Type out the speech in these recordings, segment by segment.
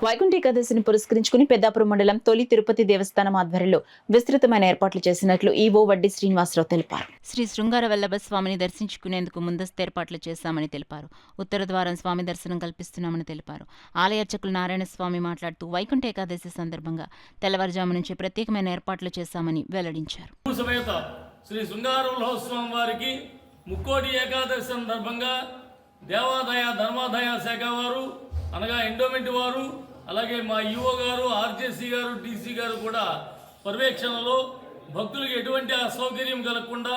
వైకుంఠ ఏకాదశిని పురస్కరించుకుని పెద్దాపురం మండలం తొలి తిరుపతి దేవస్థానం ఆధ్వర్యంలో విస్తృతమైన ఏర్పాట్లు చేసినట్లు ఈవో వడ్డీ శ్రీనివాసరావు తెలిపారు. శ్రీ శృంగార వల్లభ స్వామిని దర్శించుకునేందుకు ముందస్తు ఏర్పాట్లు చేశామని తెలిపారు. ఉత్తర ద్వారం స్వామి దర్శనం కల్పిస్తున్నామని తెలిపారు. ఆలయ అర్చకులు నారాయణ స్వామి మాట్లాడుతూ వైకుంఠ ఏకాదశి సందర్భంగా తెల్లవారుజాము నుంచి ప్రత్యేకమైన ఏర్పాట్లు చేశామని వెల్లడించారు. శ్రీ శృంగార వల్లభ స్వామి వారికి ముక్కోటి ఏకాదశి సందర్భంగా దేవాదాయ ధర్మాదాయ శాఖ వారు అనగా ఎండోమెంట్ వారు అలాగే మా ఈఓ గారు ఆర్జేసీ గారు డీసీ గారు కూడా పర్యవేక్షణలో భక్తులకు ఎటువంటి అసౌకర్యం కలగకుండా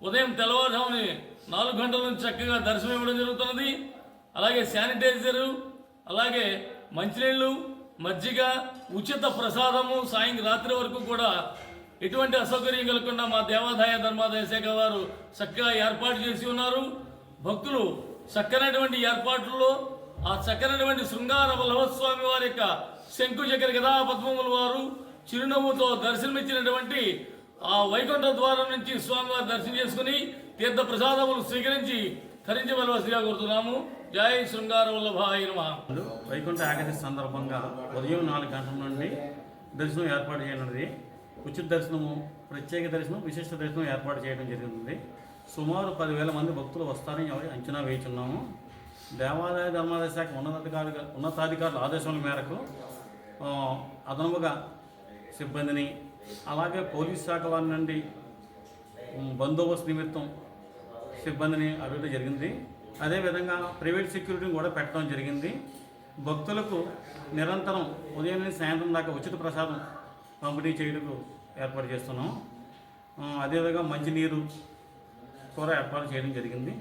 ఉదయం తెల్లవారుజాముని 4 గంటల నుంచి చక్కగా దర్శనం ఇవ్వడం జరుగుతున్నది. అలాగే శానిటైజరు అలాగే మంచినీళ్ళు మజ్జిగ ఉచిత ప్రసాదము రాత్రి వరకు కూడా ఎటువంటి అసౌకర్యం కలగకుండా మా దేవాదాయ ధర్మాదాయ శాఖ వారు చక్కగా ఏర్పాటు చేసి ఉన్నారు. భక్తులు చక్కనటువంటి ఏర్పాట్లలో ఆ చక్కనటువంటి శృంగార వల్లభస్వామి వారి యొక్క శంకుచక్ర గదా పద్మముల వారు చిరునవ్వుతో దర్శనమిచ్చినటువంటి ఆ వైకుంఠ ద్వారం నుంచి స్వామివారి దర్శనం చేసుకుని తీర్థ ప్రసాదములు స్వీకరించి ధరించవలసిగా కోరుతున్నాము. జై శృంగార వల్లభాయ నమః. వైకుంఠ ఏకాదశి సందర్భంగా ఉదయం 4 గంటల నుండి దర్శనం ఏర్పాటు చేయనున్నది. ఉచిత దర్శనము, ప్రత్యేక దర్శనం, విశిష్ట దర్శనం ఏర్పాటు చేయడం జరిగింది. సుమారు 10,000 మంది భక్తులు వస్తారని అంచనా వేయుచున్నాము. దేవాదాయ ధర్మాదాయ శాఖ ఉన్నతాధికారుల ఆదేశాల మేరకు అదనముగా సిబ్బందిని అలాగే పోలీస్ శాఖ వారి నుండి బందోబస్తు నిమిత్తం సిబ్బందిని అడగడం జరిగింది. అదేవిధంగా ప్రైవేట్ సెక్యూరిటీని కూడా పెట్టడం జరిగింది. భక్తులకు నిరంతరం ఉదయం నుంచి సాయంత్రం దాకా ఉచిత ప్రసాదం పంపిణీ చేయడానికి ఏర్పాటు చేస్తున్నాం. అదేవిధంగా మంచినీరు కూడా ఏర్పాటు చేయడం జరిగింది.